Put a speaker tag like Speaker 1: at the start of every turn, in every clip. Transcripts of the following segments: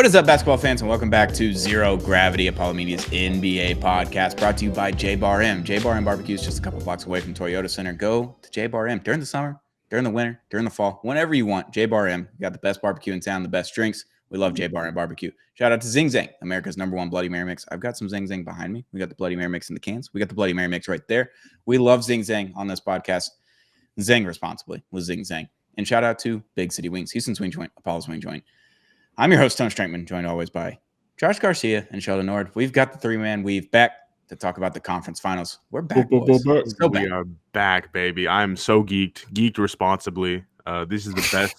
Speaker 1: What is up, basketball fans, and welcome back to Zero Gravity, Apollo Media's NBA podcast, brought to you by J-Bar M. J-Bar M Barbecue is just a couple blocks away from Toyota Center. Go to J-Bar M during the summer, during the winter, during the fall, whenever you want. J-Bar M, you got the best barbecue in town, the best drinks. We love J-Bar M Barbecue. Shout out to Zing Zang, America's #1 Bloody Mary mix. I've got some Zing Zang behind me. We got the Bloody Mary mix in the cans. We got the Bloody Mary mix right there. We love Zing Zang on this podcast. Zing responsibly with Zing Zang. And shout out to Big City Wings, Houston's Wing Joint, Apollo's Wing Joint. I'm your host, Tone Strankman, joined always by Josh Garcia and Sheldon Nord. We've got the three-man weave back to talk about the conference finals. We're back, boys.
Speaker 2: We are back, baby. I'm so geeked responsibly. This is the best.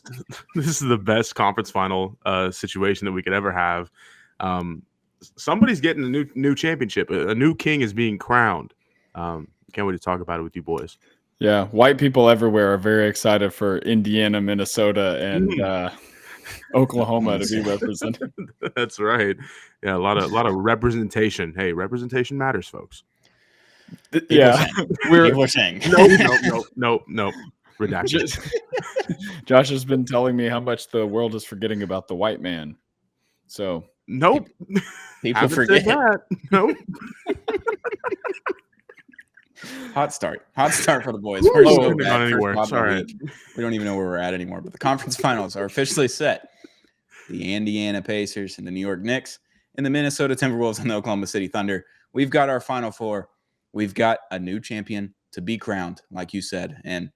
Speaker 2: This is the best conference final situation that we could ever have. Somebody's getting a new championship. A new king is being crowned. Can't wait to talk about it with you boys.
Speaker 3: Yeah, white people everywhere are very excited for Indiana, Minnesota, and Oklahoma to be represented.
Speaker 2: That's right. Yeah, a lot of representation. Hey, representation matters, folks.
Speaker 3: Yeah,
Speaker 1: we're saying
Speaker 2: Nope. Redacted.
Speaker 3: Josh has been telling me how much the world is forgetting about the white man. So
Speaker 2: nope.
Speaker 1: People forget
Speaker 2: that. Nope.
Speaker 1: Hot start for the boys. We're so bad.
Speaker 2: Anywhere. Sorry.
Speaker 1: We don't even know where we're at anymore. But the conference finals are officially set. The Indiana Pacers and the New York Knicks and the Minnesota Timberwolves and the Oklahoma City Thunder. We've got our Final Four. We've got a new champion to be crowned, like you said. And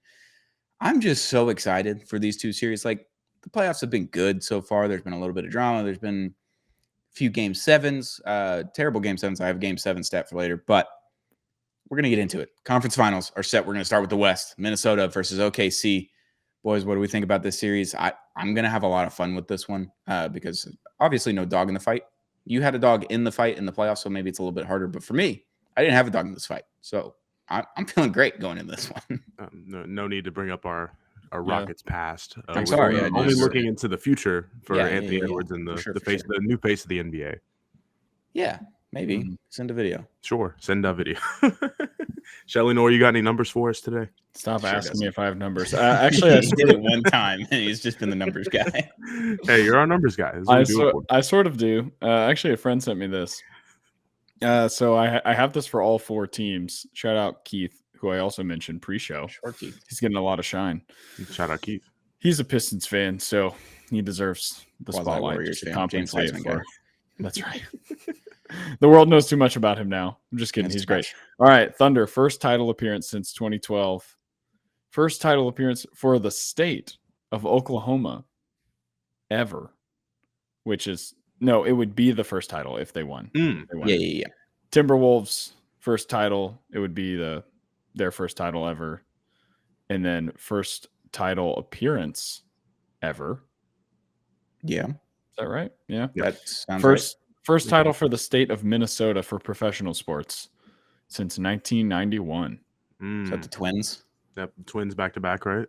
Speaker 1: I'm just so excited for these two series. Like, the playoffs have been good so far. There's been a little bit of drama. There's been a few Game 7s, terrible Game 7s. I have a Game 7 stat for later, but we're going to get into it. Conference finals are set. We're going to start with the West. Minnesota versus OKC. Boys, what do we think about this series? I'm going to have a lot of fun with this one because obviously no dog in the fight. You had a dog in the fight in the playoffs, so maybe it's a little bit harder. But for me, I didn't have a dog in this fight. So I'm feeling great going in this one.
Speaker 2: No need to bring up our Rockets past.
Speaker 1: I'm sorry.
Speaker 2: Only looking into the future for Anthony Edwards and
Speaker 1: the
Speaker 2: new face of the NBA.
Speaker 1: Yeah. Maybe send a video.
Speaker 2: Sure, send a video. Shelly, Nor, you got any numbers for us today?
Speaker 3: Stop asking me if I have numbers. Actually, I
Speaker 1: did it one time, and he's just been the numbers guy.
Speaker 2: Hey, you're our numbers guy.
Speaker 3: I sort of do. Actually, a friend sent me this. So I have this for all four teams. Shout out Keith, who I also mentioned pre-show.
Speaker 1: Sure, Keith.
Speaker 3: He's getting a lot of shine.
Speaker 2: Shout out Keith.
Speaker 3: He's a Pistons fan, so he deserves the spotlight to compensate for. That's right. The world knows too much about him now. I'm just kidding. He's great. All right. Thunder, first title appearance since 2012. First title appearance for the state of Oklahoma ever, which is, no, it would be the first title if they won.
Speaker 1: They won. Yeah.
Speaker 3: Timberwolves, first title. It would be their first title ever. And then first title appearance ever.
Speaker 1: Yeah.
Speaker 3: Is that right? Yeah.
Speaker 1: That sounds
Speaker 3: First title for the state of Minnesota for professional sports since 1991.
Speaker 1: Is that the Twins?
Speaker 2: Yep, Twins back to back, right?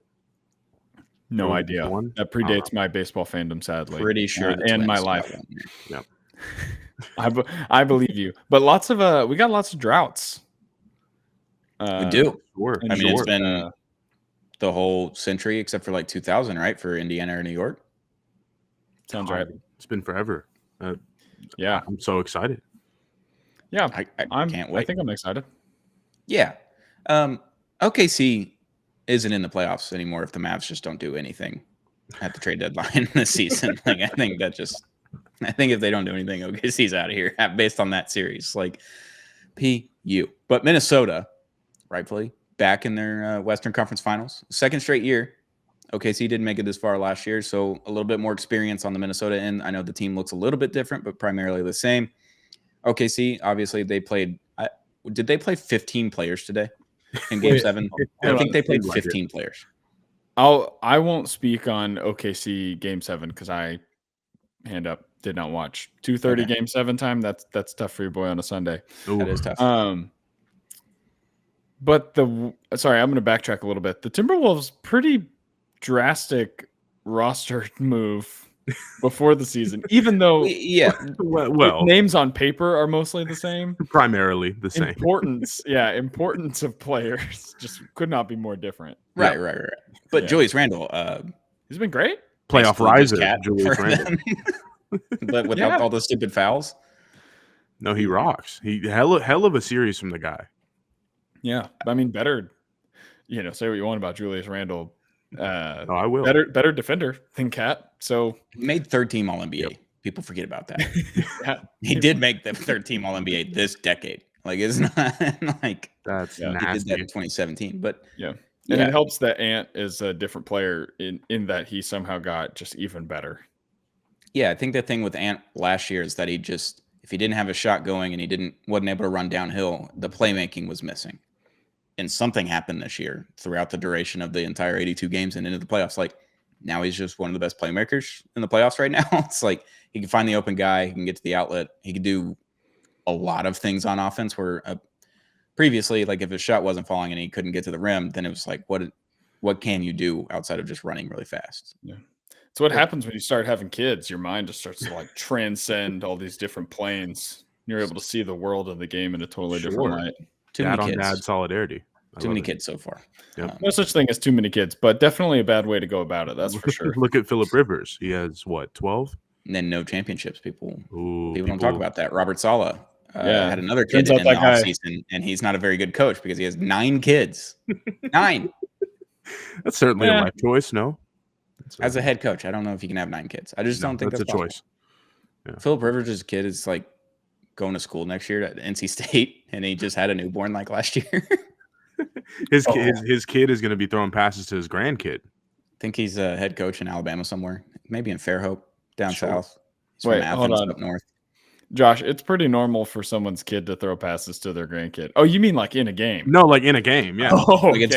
Speaker 3: No idea. That predates my baseball fandom, sadly.
Speaker 1: Pretty sure,
Speaker 3: and my life.
Speaker 2: Yep.
Speaker 3: I believe you. But we got lots of droughts.
Speaker 1: We do.
Speaker 2: Sure.
Speaker 1: I mean, it's been the whole century except for like 2000, right? For Indiana or New York.
Speaker 3: Sounds right.
Speaker 2: It's been forever.
Speaker 3: Yeah,
Speaker 2: I'm so excited.
Speaker 3: Yeah,
Speaker 1: I can't wait.
Speaker 3: I think I'm excited.
Speaker 1: Yeah. OKC isn't in the playoffs anymore if the Mavs just don't do anything at the trade deadline this season. Like, I think if they don't do anything, OKC's out of here based on that series. Like, PU. But Minnesota, rightfully, back in their Western Conference Finals. Second straight year. OKC didn't make it this far last year, so a little bit more experience on the Minnesota end. I know the team looks a little bit different, but primarily the same. OKC, obviously, they played – did they play 15 players today in Game 7? I think they played 15 players.
Speaker 3: I won't speak on OKC Game 7 because I, hand up, did not watch. 2:30 Game 7 time, that's tough for your boy on a Sunday.
Speaker 1: Ooh. That is tough.
Speaker 3: But I'm going to backtrack a little bit. The Timberwolves pretty – drastic roster move before the season, even though
Speaker 2: well,
Speaker 3: names on paper are mostly the same,
Speaker 2: primarily the same.
Speaker 3: Importance of players just could not be more different.
Speaker 1: Right. But Julius Randle,
Speaker 3: he's been great.
Speaker 2: Playoff riser, Julius Randle.
Speaker 1: but without all the stupid fouls.
Speaker 2: No, he rocks. He hell of a series from the guy.
Speaker 3: Yeah, I mean, better. Say what you want about Julius Randle.
Speaker 2: I will.
Speaker 3: Better defender than Cat. So
Speaker 1: he made third team All NBA. Yep. People forget about that.
Speaker 3: Yeah.
Speaker 1: He did make the third team All NBA this decade. Like, it's not like
Speaker 2: that's
Speaker 1: nasty. He did that in 2017. But
Speaker 3: yeah. And it helps that Ant is a different player in that he somehow got just even better.
Speaker 1: Yeah, I think the thing with Ant last year is that if he didn't have a shot going and he wasn't able to run downhill, the playmaking was missing. And something happened this year throughout the duration of the entire 82 games and into the playoffs. Like, now he's just one of the best playmakers in the playoffs right now. It's like he can find the open guy, he can get to the outlet, he can do a lot of things on offense where previously, like if his shot wasn't falling and he couldn't get to the rim, then it was like, what can you do outside of just running really fast?
Speaker 3: Yeah. So what happens when you start having kids? Your mind just starts to like transcend all these different planes. You're able to see the world of the game in a totally different light.
Speaker 1: Too many kids.
Speaker 2: Dad solidarity.
Speaker 1: Too many kids so far.
Speaker 2: Yep.
Speaker 3: No such thing as too many kids, but definitely a bad way to go about it. That's for sure.
Speaker 2: Look at Phillip Rivers. He has what, 12?
Speaker 1: And then no championships. People don't talk about that. Robert Saleh had another kid
Speaker 3: Turns
Speaker 1: in the offseason, and he's not a very good coach because he has 9 kids. 9.
Speaker 2: That's certainly a life choice, no?
Speaker 1: As a head coach, I don't know if you can have 9 kids. I just don't think that's
Speaker 2: a choice.
Speaker 1: Yeah. Phillip Rivers' kid is like going to school next year at NC State, and he just had a newborn like last year.
Speaker 2: His kid is going to be throwing passes to his grandkid.
Speaker 1: I think he's a head coach in Alabama somewhere, maybe in Fairhope down south. He's
Speaker 3: Wait,
Speaker 1: from Athens up north.
Speaker 3: Josh, it's pretty normal for someone's kid to throw passes to their grandkid. Oh, you mean like in a game?
Speaker 2: No, like in a game, yeah.
Speaker 3: Oh,
Speaker 1: like it's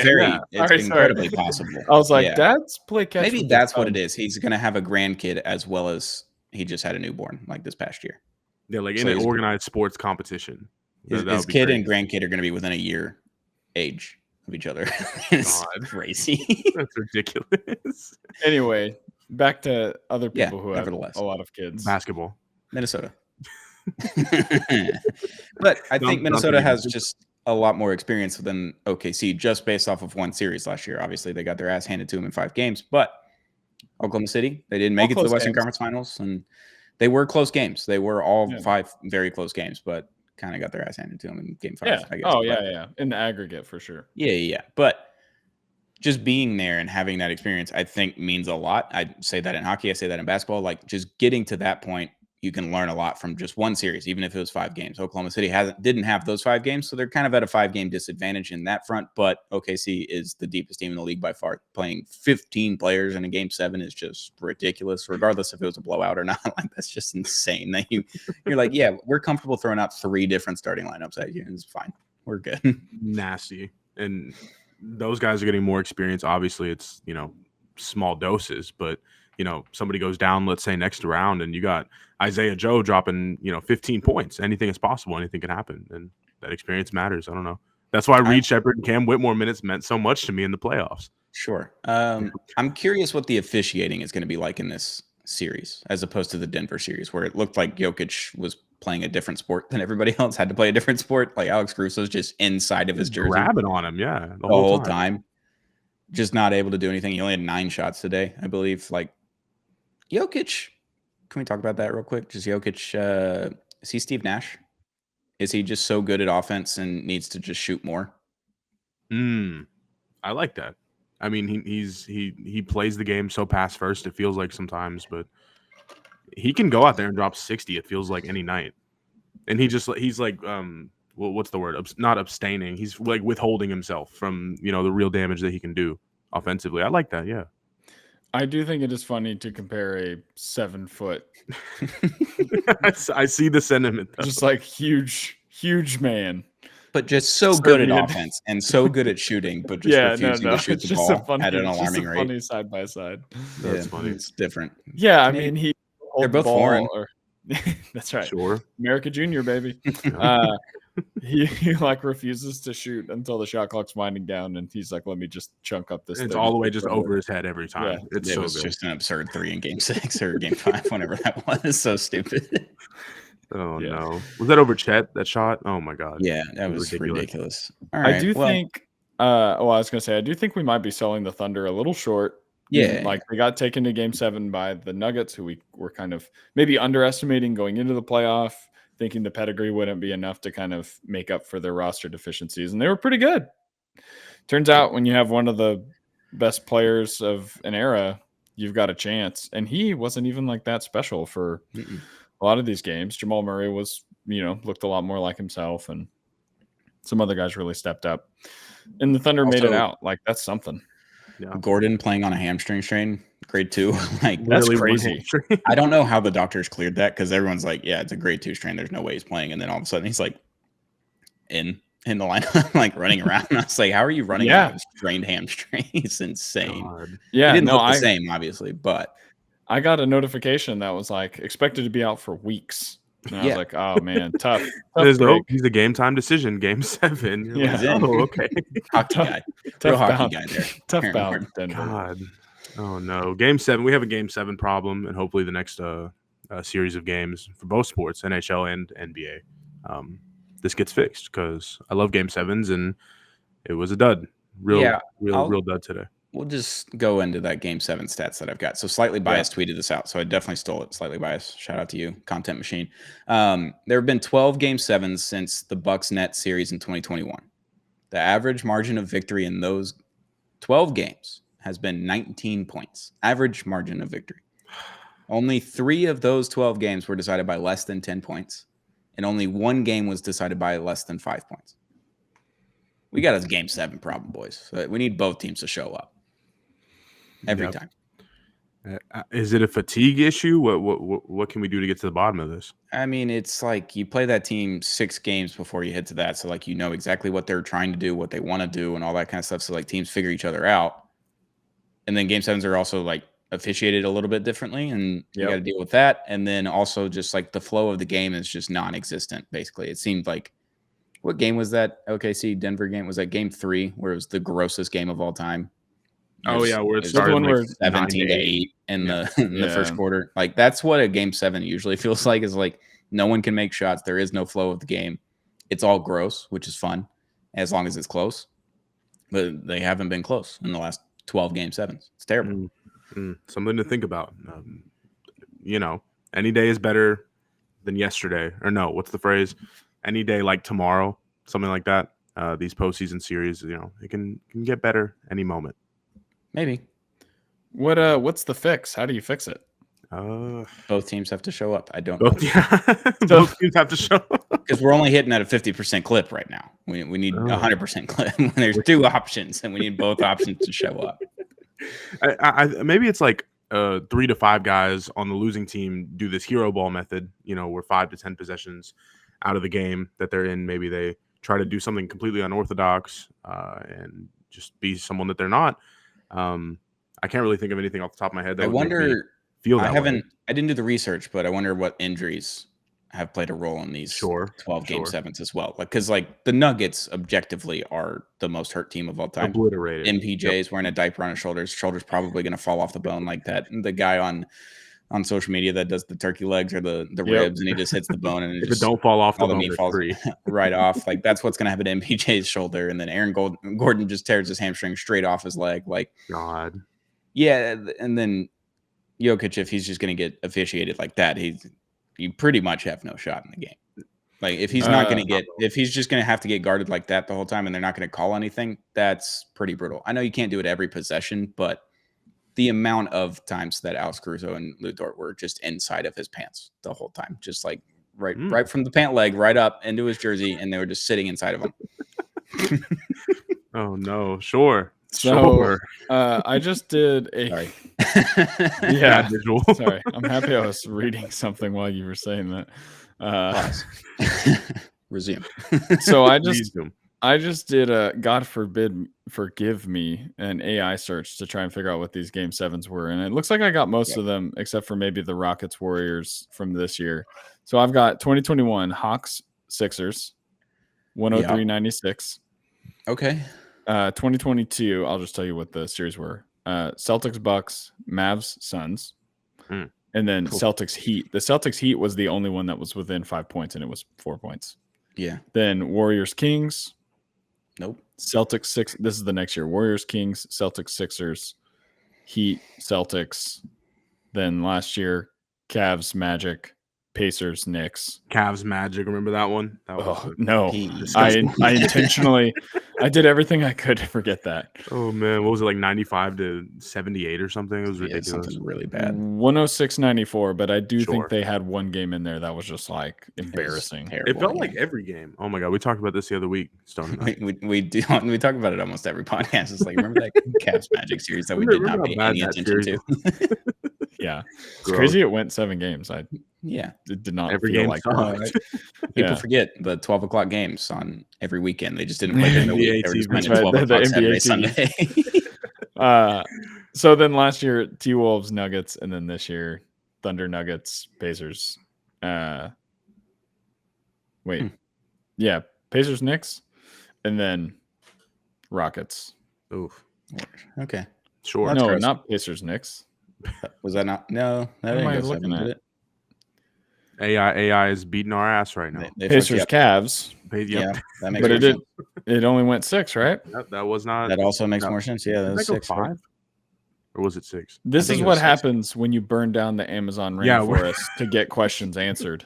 Speaker 1: incredibly possible.
Speaker 3: I was like, Dad's play catch.
Speaker 1: Maybe that's what it is. He's going to have a grandkid as well as he just had a newborn like this past year.
Speaker 2: Yeah, like in an organized sports competition.
Speaker 1: His kid and grandkid are going to be within a year age of each other. It's crazy.
Speaker 2: That's ridiculous.
Speaker 3: Anyway, back to other people who have a lot of kids.
Speaker 2: Basketball.
Speaker 1: Minnesota. But I think Minnesota has just a lot more experience than OKC just based off of one series last year. Obviously, they got their ass handed to them in 5 games, but Oklahoma City, they didn't make it to the Western Conference Finals, and they were close games. They were all 5 very close games, but kind of got their ass handed to them in game 5.
Speaker 3: Yeah.
Speaker 1: I guess.
Speaker 3: Yeah. In the aggregate, for sure.
Speaker 1: Yeah. But just being there and having that experience, I think means a lot. I say that in hockey. I say that in basketball. Like just getting to that point, you can learn a lot from just one series, even if it was 5 games. Oklahoma City didn't have those 5 games, so they're kind of at a 5-game disadvantage in that front. But OKC is the deepest team in the league by far. Playing 15 players in a game 7 is just ridiculous, regardless if it was a blowout or not. Like that's just insane. That you're like, yeah, we're comfortable throwing out 3 different starting lineups at you, and it's fine. We're good.
Speaker 2: Nasty, and those guys are getting more experience. Obviously, it's small doses, but somebody goes down, let's say next round, and you got Isaiah Joe dropping, 15 points. Anything is possible. Anything can happen. And that experience matters. I don't know. That's why Reed Shepherd and Cam Whitmore minutes meant so much to me in the playoffs.
Speaker 1: Sure. I'm curious what the officiating is going to be like in this series, as opposed to the Denver series, where it looked like Jokic was playing a different sport than everybody else, had to play a different sport. Like Alex Caruso's just inside of his jersey.
Speaker 2: Grabbing on him, yeah.
Speaker 1: The whole time. Just not able to do anything. He only had 9 shots today, I believe. Like, Jokic, can we talk about that real quick? Just Jokic, is he Steve Nash? Is he just so good at offense and needs to just shoot more?
Speaker 2: I like that. I mean, he plays the game so pass first, it feels like sometimes, but he can go out there and drop 60, it feels like, any night. And he's like, what's the word? Not abstaining. He's like withholding himself from, the real damage that he can do offensively. I like that, yeah.
Speaker 3: I do think it is funny to compare a 7-foot.
Speaker 2: I see the sentiment, though.
Speaker 3: Just like huge man.
Speaker 1: But just so good at offense and so good at shooting, but just refusing to shoot the ball at an alarming rate.
Speaker 3: Funny side by side.
Speaker 2: That's funny.
Speaker 1: It's different.
Speaker 3: Yeah, I mean,
Speaker 1: they're both foreign.
Speaker 3: That's right.
Speaker 2: Sure.
Speaker 3: America Junior, baby. He like refuses to shoot until the shot clock's winding down, and he's like, "Let me just chunk up this."
Speaker 2: It's all the way just over his head every time.
Speaker 3: Yeah.
Speaker 2: It
Speaker 1: was good. Just an absurd 3 in game 6 or game 5, whenever that was. So stupid.
Speaker 2: Oh no! Was that over Chet? That shot? Oh my god!
Speaker 1: Yeah, that was ridiculous. All right,
Speaker 3: I do think. I was gonna say, I do think we might be selling the Thunder a little short.
Speaker 1: Yeah.
Speaker 3: Like they got taken to game 7 by the Nuggets, who we were kind of maybe underestimating going into the playoff, thinking the pedigree wouldn't be enough to kind of make up for their roster deficiencies. And they were pretty good. Turns out when you have one of the best players of an era, you've got a chance. And he wasn't even like that special for a lot of these games. Jamal Murray was, looked a lot more like himself, and some other guys really stepped up. And the Thunder made it out. Like, that's something.
Speaker 1: Yeah. Gordon playing on a hamstring strain, grade 2. Like,
Speaker 3: that's crazy.
Speaker 1: I don't know how the doctors cleared that, because everyone's like, yeah, it's a grade 2 strain. There's no way he's playing. And then all of a sudden he's like in the lineup, like running around. And I was like, how are you running out of strained hamstring? It's insane.
Speaker 2: God.
Speaker 1: Yeah. It didn't look the same, obviously, but
Speaker 3: I got a notification that was like expected to be out for weeks. And I was like, oh man, tough.
Speaker 2: He's a game time decision, game 7. You're like, oh, okay.
Speaker 1: Hockey guy. Real hockey guy there.
Speaker 3: Tough bout.
Speaker 2: God. Oh no. Game 7. We have a game 7 problem, and hopefully the next series of games for both sports, NHL and NBA. This gets fixed, because I love game 7s, and it was a dud. Real dud today. We'll
Speaker 1: just go into that game 7 stats that I've got. So Slightly Biased tweeted this out. So I definitely stole it. Slightly Biased. Shout out to you, content machine. There have been 12 game 7s since the Bucks Nets series in 2021. The average margin of victory in those 12 games has been 19 points. Average margin of victory. Only 3 of those 12 games were decided by less than 10 points. And only 1 game was decided by less than 5 points. We got a game 7 problem, boys. So we need both teams to show up. Every time.
Speaker 2: Is it a fatigue issue? What can we do to get to the bottom of this?
Speaker 1: I mean, it's like you play that team 6 games before you hit to that. So like, exactly what they're trying to do, what they want to do, and all that kind of stuff. So like teams figure each other out. And then game 7s are also like officiated a little bit differently, and you got to deal with that. And then also just like the flow of the game is just non-existent. Basically, it seemed like, what game was that OKC Denver game? Was that game 3, where it was the grossest game of all time?
Speaker 2: Oh yeah, where it started
Speaker 1: like 17-8 in the first quarter. Like, that's what a game 7 usually feels like. Is like no one can make shots. There is no flow of the game. It's all gross, which is fun as long as it's close. But they haven't been close in the last 12 game 7s. It's terrible.
Speaker 2: Something to think about. Any day is better than yesterday. Or no, what's the phrase? Any day like tomorrow. Something like that. These postseason series, it can get better any moment.
Speaker 1: Maybe.
Speaker 3: What's the fix? How do you fix it?
Speaker 1: Both teams have to show up. I don't
Speaker 2: know. Both teams have to show up. Because
Speaker 1: we're only hitting at a 50% clip right now. We need 100% clip. When there's 2 options, and we need both options to show up.
Speaker 2: Maybe it's like 3 to 5 guys on the losing team do this hero ball method, where 5 to 10 possessions out of the game that they're in, maybe they try to do something completely unorthodox and just be someone that they're not. I can't really think of anything off the top of my head.
Speaker 1: I wonder. I didn't do the research, but I wonder what injuries have played a role in these 12 game 7s as well. Like, because like the Nuggets objectively are the most hurt team of all time.
Speaker 2: Obliterated.
Speaker 1: MPJ's wearing a diaper on his shoulders. Shoulder's probably going to fall off the bone like that. And the guy on social media that does the turkey legs or the ribs, and he just hits the bone, and
Speaker 2: it don't fall off the bone,
Speaker 1: meat falls right off. Like, that's what's going to happen to MPJ's shoulder. And then Aaron Gordon just tears his hamstring straight off his leg. Like,
Speaker 2: God.
Speaker 1: Yeah, and then Jokic, if he's just going to get officiated like that, you pretty much have no shot in the game. Like, if he's not going to if he's just going to have to get guarded like that the whole time, and they're not going to call anything, that's pretty brutal. I know you can't do it every possession, but the amount of times that Alex Caruso and Lou Dort were just inside of his pants the whole time, just like right from the pant leg right up into his jersey, and they were just sitting inside of him.
Speaker 2: Oh no, sure.
Speaker 3: So I just did a
Speaker 2: visual.
Speaker 3: Sorry, I'm happy I was reading something while you were saying that.
Speaker 1: Resume.
Speaker 3: So I just did a God forgive me an AI search to try and figure out what these game 7s were, and it looks like I got most of them except for maybe the Rockets Warriors from this year. So I've got 2021 Hawks Sixers 103-96.
Speaker 1: Okay.
Speaker 3: 2022, I'll just tell you what the series were. Celtics Bucks, Mavs Suns, and then Celtics Heat. The Celtics Heat was the only one that was within 5 points, and it was 4 points.
Speaker 1: Yeah.
Speaker 3: Then Warriors Kings.
Speaker 1: Nope.
Speaker 3: Celtics 6. This is the next year. Warriors Kings, Celtics Sixers, Heat, Celtics. Then last year, Cavs, Magic, Pacers, Knicks.
Speaker 2: Cavs, Magic. Remember that one? That was
Speaker 3: no. I intentionally, I did everything I could to forget that.
Speaker 2: Oh man, what was it, like 95 to 78 or something? It was ridiculous.
Speaker 1: Something really bad.
Speaker 3: 106-94, but I do think they had one game in there that was just like embarrassing.
Speaker 2: It felt like every game. Oh my god, we talked about this the other week, Stone.
Speaker 1: We talk about it almost every podcast. It's like, remember that Cavs Magic series that we did not pay any attention to?
Speaker 3: Yeah, it's crazy. It went 7 games. It did not
Speaker 2: every
Speaker 3: feel
Speaker 2: game
Speaker 3: like
Speaker 2: that.
Speaker 1: People forget the 12 o'clock games on every weekend. They just didn't play during the week. They were just playing
Speaker 3: right.
Speaker 1: 12 o'clock
Speaker 3: the
Speaker 1: Saturday,
Speaker 3: NBA
Speaker 1: Sunday.
Speaker 3: So then last year, T-Wolves, Nuggets, and then this year, Thunder, Nuggets, Pacers. Pacers, Knicks, and then Rockets.
Speaker 2: Oof.
Speaker 1: Okay.
Speaker 2: Sure.
Speaker 3: No, not Pacers, Knicks.
Speaker 1: Was that not? No, that
Speaker 3: What am I
Speaker 1: didn't go
Speaker 3: looking
Speaker 1: 7,
Speaker 3: at?
Speaker 1: did it?
Speaker 2: AI is beating our ass right now.
Speaker 1: They
Speaker 3: Pacers, Cavs.
Speaker 1: Yeah, that makes
Speaker 3: But
Speaker 1: more sense.
Speaker 3: it only went 6, right?
Speaker 2: That was not.
Speaker 1: That also makes more sense. Yeah, that was 6.
Speaker 2: 5?
Speaker 1: Right?
Speaker 2: Or was it 6?
Speaker 3: This is what happens when you burn down the Amazon rainforest to get questions answered.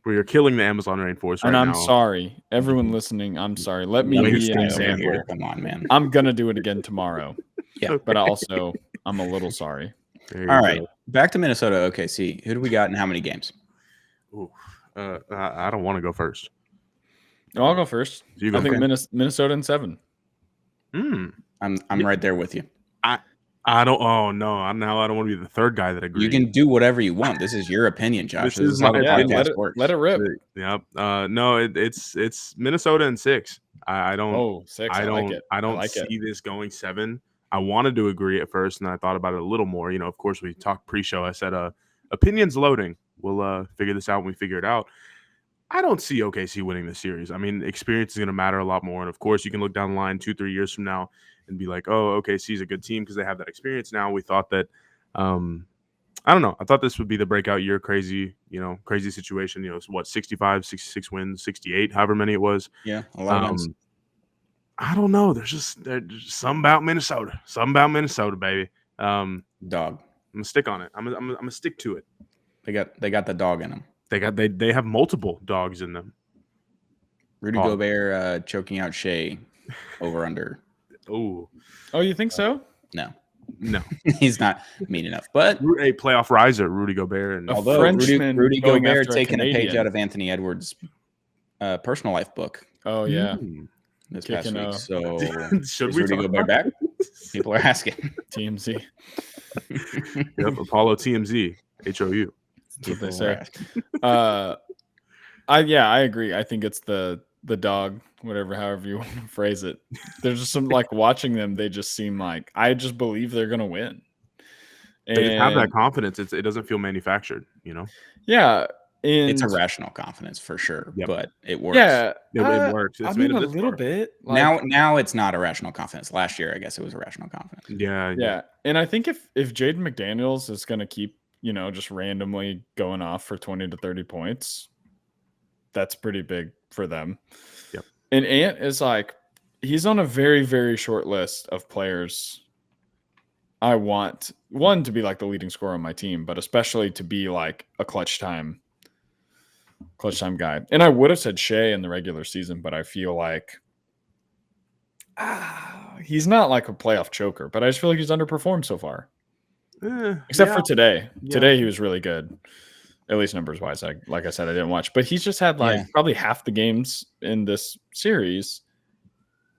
Speaker 2: We are killing the Amazon rainforest right now.
Speaker 3: And I'm sorry. Everyone listening, I'm sorry. Let me be an example.
Speaker 1: Come on, man.
Speaker 3: I'm going to do it again tomorrow.
Speaker 1: Yeah.
Speaker 3: But also, I'm a little sorry.
Speaker 1: All right. Back to Minnesota OKC. Who do we got and how many games?
Speaker 2: Ooh, I don't want to go first.
Speaker 3: No, I'll go first.
Speaker 2: You go.
Speaker 3: I think Minnesota in 7.
Speaker 1: I'm right there with you.
Speaker 2: I don't. Oh no! Now I don't want to be the third guy that agrees.
Speaker 1: You can do whatever you want. This is your opinion, Josh.
Speaker 2: This is
Speaker 1: how the
Speaker 2: my
Speaker 1: podcast works.
Speaker 3: Let it rip.
Speaker 2: Yep. No, it's Minnesota in 6. I don't.
Speaker 3: Oh, 6.
Speaker 2: I don't see this going 7. I wanted to agree at first, and I thought about it a little more. You know, of course, we talked pre-show. I said, opinions loading. We'll figure this out when we figure it out. I don't see OKC winning this series. I mean, experience is going to matter a lot more. And, of course, you can look down the line 2-3 years from now and be like, oh, OKC is a good team because they have that experience now. We thought that I don't know. I thought this would be the breakout year, crazy situation. You know, what, 65, 66 wins, 68, however many it was.
Speaker 1: Yeah, a lot of wins.
Speaker 2: I don't know. There's just something about Minnesota. Something about Minnesota, baby.
Speaker 1: Dog.
Speaker 2: I'm gonna stick on it. I'm gonna stick to it.
Speaker 1: They got the dog in them.
Speaker 2: They have multiple dogs in them.
Speaker 1: Rudy Gobert choking out Shea over under.
Speaker 2: Oh,
Speaker 3: you think so?
Speaker 1: No.
Speaker 2: He's
Speaker 1: not mean enough. But
Speaker 2: a playoff riser, Rudy Gobert, and
Speaker 1: although Rudy Gobert taking a page out of Anthony Edwards' personal life book.
Speaker 3: Oh yeah.
Speaker 1: This past week. So
Speaker 2: should
Speaker 1: we Rudy Gobert back? People are asking.
Speaker 3: TMZ.
Speaker 2: Yep, Apollo TMZ. HOU.
Speaker 3: That's what they say. I agree. I think it's the dog, however you want to phrase it. There's just some like watching them, they just seem like I just believe they're gonna win.
Speaker 2: They just have that confidence. It doesn't feel manufactured, you know?
Speaker 3: Yeah.
Speaker 1: It's a rational confidence for sure, but it works.
Speaker 3: Yeah,
Speaker 2: it works. It's
Speaker 3: a little bit.
Speaker 1: Like, now it's not a rational confidence. Last year, I guess it was a rational confidence.
Speaker 2: Yeah.
Speaker 3: And I think if Jaden McDaniels is going to keep, just randomly going off for 20 to 30 points, that's pretty big for them.
Speaker 2: Yep.
Speaker 3: And Ant is like, he's on a very, very short list of players. I want one to be like the leading scorer on my team, but especially to be like a clutch time guy. And I would have said Shea in the regular season, but I feel like he's not like a playoff choker, but I just feel like he's underperformed so far. Except for today. Yeah. Today he was really good, at least numbers wise. Like I said, I didn't watch, but he's just had probably half the games in this series.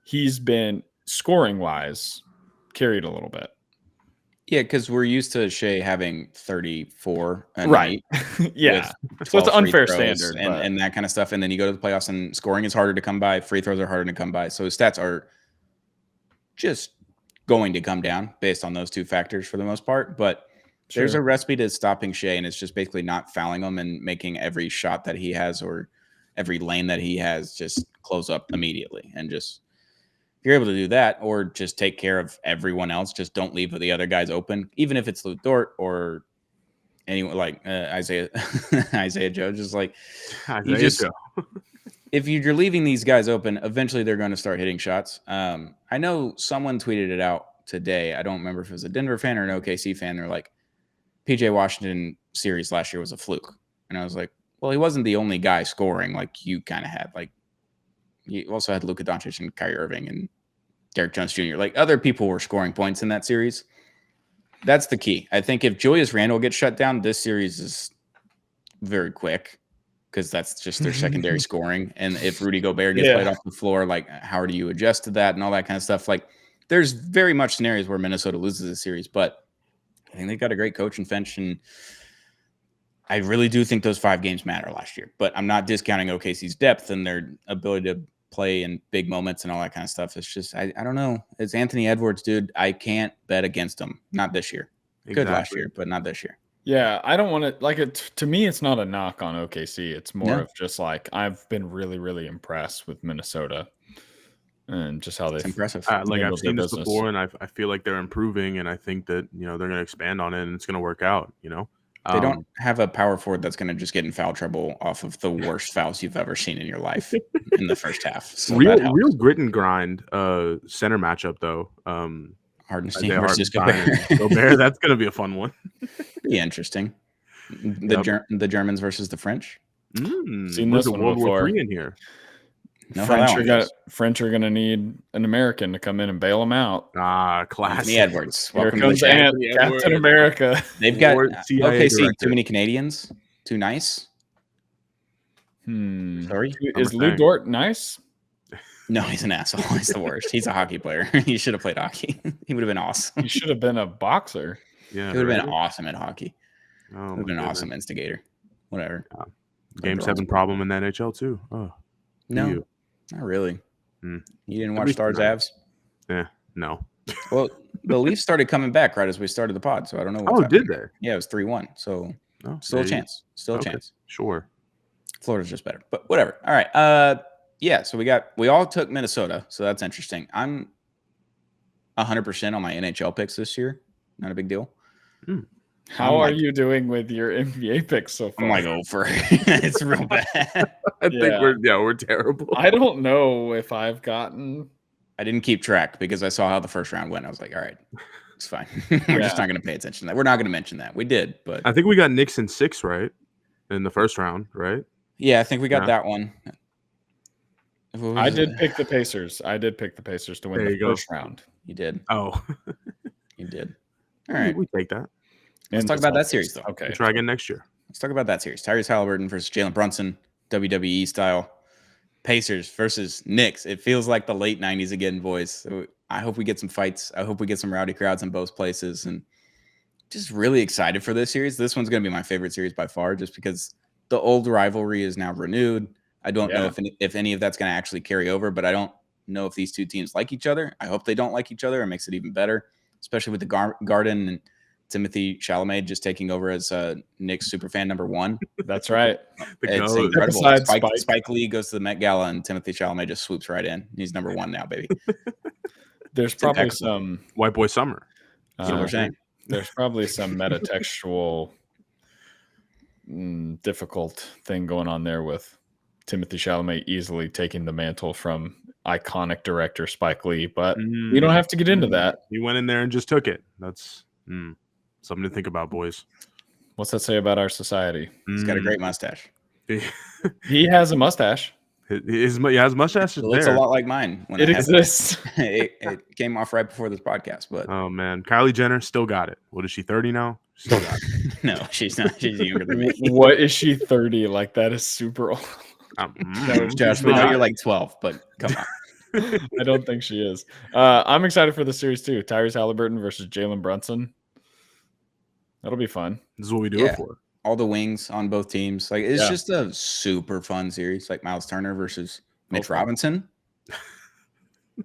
Speaker 3: He's been scoring wise carried a little bit.
Speaker 1: Yeah, because we're used to Shea having 34 a
Speaker 3: right.
Speaker 1: night.
Speaker 3: Yeah. So it's an unfair standard.
Speaker 1: And that kind of stuff. And then you go to the playoffs and scoring is harder to come by. Free throws are harder to come by. So his stats are just going to come down based on those two factors for the most part. But there's a recipe to stopping Shea, and it's just basically not fouling him and making every shot that he has or every lane that he has just close up immediately. And just you're able to do that, or just take care of everyone else. Just don't leave the other guys open, even if it's Lou Dort or anyone like Isaiah Joe. Just like if you're leaving these guys open, eventually they're going to start hitting shots. I know someone tweeted it out today. I don't remember if it was a Denver fan or an OKC fan. They're like, PJ Washington series last year was a fluke. And I was like, well, he wasn't the only guy scoring like you kind of had. Like, you also had Luka Doncic and Kyrie Irving and Derek Jones Jr. Like, other people were scoring points in that series. That's the key. I think if Julius Randle gets shut down, this series is very quick because that's just their secondary scoring. And if Rudy Gobert gets played off the floor, like, how do you adjust to that and all that kind of stuff? Like, there's very much scenarios where Minnesota loses a series, but I think they've got a great coach and Finch, and I really do think those 5 games matter last year. But I'm not discounting OKC's depth and their ability to play in big moments and all that kind of stuff. It's just I don't know. It's Anthony Edwards, dude. I can't bet against him. Not this year. Good last year, but not this year.
Speaker 3: Yeah, I don't want to like it. To me, it's not a knock on OKC. It's more of just like I've been really, really impressed with Minnesota and just how they've
Speaker 1: impressive.
Speaker 2: Like I've seen this before, and I feel like they're improving, and I think that they're going to expand on it, and it's going to work out.
Speaker 1: They don't have a power forward that's going to just get in foul trouble off of the worst fouls you've ever seen in your life in the first half. So
Speaker 2: real grit and grind center matchup though.
Speaker 1: Hardenstein versus Gobert.
Speaker 2: That's going to be a fun one.
Speaker 1: Pretty interesting. The Germans versus the French.
Speaker 3: Seen this one
Speaker 2: World
Speaker 3: before.
Speaker 2: War III in here.
Speaker 3: French are going to need an American to come in and bail them out.
Speaker 2: Classic.
Speaker 1: Anthony Edwards.
Speaker 3: Here comes Captain America.
Speaker 1: They've got OKC. Too many Canadians. Too nice. Sorry.
Speaker 3: Is Lou Dort nice?
Speaker 1: No, he's an asshole. He's the worst. He's a hockey player. He should have played hockey. He would have been awesome.
Speaker 3: He should have been a boxer.
Speaker 1: Yeah, he would have been awesome at hockey.
Speaker 2: Oh,
Speaker 1: would have been an awesome instigator. Whatever.
Speaker 2: Game 7 problem in the NHL too. Oh,
Speaker 1: no, not really. You didn't watch Stars Avs?
Speaker 2: Yeah, no.
Speaker 1: Well, the Leafs started coming back right as we started the pod, so I don't know. What's
Speaker 2: happening. Did they?
Speaker 1: Yeah, it was 3-1. So still a chance. Still a chance.
Speaker 2: Sure.
Speaker 1: Florida's just better, but whatever. All right. Yeah, so we all took Minnesota, so that's interesting. I'm 100% on my NHL picks this year. Not a big deal.
Speaker 3: How are you doing with your NBA picks so far?
Speaker 1: I'm like over. It's real bad.
Speaker 2: I think we're terrible.
Speaker 3: I don't know if I've gotten.
Speaker 1: I didn't keep track because I saw how the first round went. I was like, all right, it's fine. We're just not going to pay attention to that. We're not going to mention that. We did, but
Speaker 2: I think we got Knicks in 6, right? In the first round, right?
Speaker 1: Yeah, I think we got that one.
Speaker 3: I did pick the Pacers. To win the first round.
Speaker 1: You did.
Speaker 2: Oh,
Speaker 1: you did. All right,
Speaker 2: we take that.
Speaker 1: Let's talk about that series, though.
Speaker 3: Okay,
Speaker 2: we'll try again next year.
Speaker 1: Let's talk about that series. Tyrese Halliburton versus Jalen Brunson, WWE style. Pacers versus Knicks. It feels like the late 90s again, boys. So I hope we get some fights. I hope we get some rowdy crowds in both places. And just really excited for this series. This one's going to be my favorite series by far just because the old rivalry is now renewed. I don't know if any of that's going to actually carry over, but I don't know if these two teams like each other. I hope they don't like each other. It makes it even better, especially with the Garden and Timothy Chalamet just taking over as Knicks superfan number 1.
Speaker 3: That's right.
Speaker 1: It's incredible. Spike Lee goes to the Met Gala and Timothy Chalamet just swoops right in. He's number 1 now, baby.
Speaker 3: There's probably some
Speaker 2: white boy summer.
Speaker 1: That's what we're saying.
Speaker 3: There's probably some metatextual difficult thing going on there with Timothy Chalamet easily taking the mantle from iconic director Spike Lee, but we don't have to get into that.
Speaker 2: He went in there and just took it. That's something to think about, boys.
Speaker 3: What's that say about our society?
Speaker 1: He's got a great mustache.
Speaker 3: He has a mustache.
Speaker 2: His mustache is
Speaker 1: it looks a lot like mine. When
Speaker 3: it exists.
Speaker 1: It came off right before this podcast, but
Speaker 2: oh man, Kylie Jenner still got it. What is she, 30 now? Still got it.
Speaker 1: No, she's not. She's younger than me.
Speaker 3: What is she, 30? Like that is super old.
Speaker 1: No, Josh, we know you're like 12, but come on.
Speaker 3: I don't think she is. I'm excited for the series too. Tyrese Halliburton versus Jalen Brunson. That'll be fun.
Speaker 2: This is what we do it for.
Speaker 1: All the wings on both teams. Like it's just a super fun series. Like Miles Turner versus Mitch Robinson,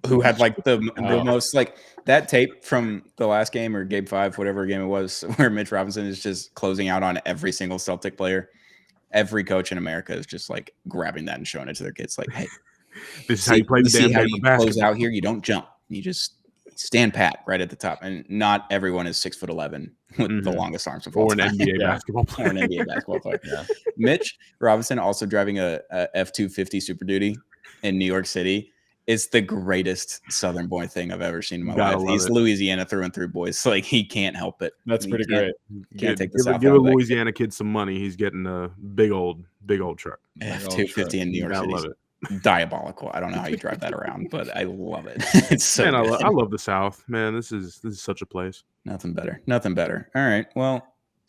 Speaker 1: who had like the most like that tape from the last game or game 5, whatever game it was, where Mitch Robinson is just closing out on every single Celtic player. Every coach in America is just like grabbing that and showing it to their kids. Like, hey,
Speaker 2: this is how you play the damn
Speaker 1: game. You close out here. You don't jump. You just stand pat right at the top. And not everyone is 6'11" with the longest arms of all time.
Speaker 2: Or an NBA basketball player.
Speaker 1: Or an NBA basketball player. Yeah. Mitch Robinson also driving a F-250 Super Duty in New York City. It's the greatest Southern boy thing I've ever seen in my
Speaker 2: Gotta
Speaker 1: life.
Speaker 2: love
Speaker 1: He's
Speaker 2: it.
Speaker 1: Louisiana through and through, boys. Like, he can't help it.
Speaker 3: That's
Speaker 1: He
Speaker 3: pretty great.
Speaker 1: Can't take the South
Speaker 2: Give
Speaker 1: out
Speaker 2: a
Speaker 1: of that
Speaker 2: Louisiana kid some money. He's getting a big old truck.
Speaker 1: F-250 in New York
Speaker 2: Gotta
Speaker 1: City.
Speaker 2: love it.
Speaker 1: Diabolical. I don't know how you drive that around, but I love it. It's so
Speaker 2: Man,
Speaker 1: good.
Speaker 2: I love the South. Man, this is such a place.
Speaker 1: Nothing better. Nothing better. All right. Well,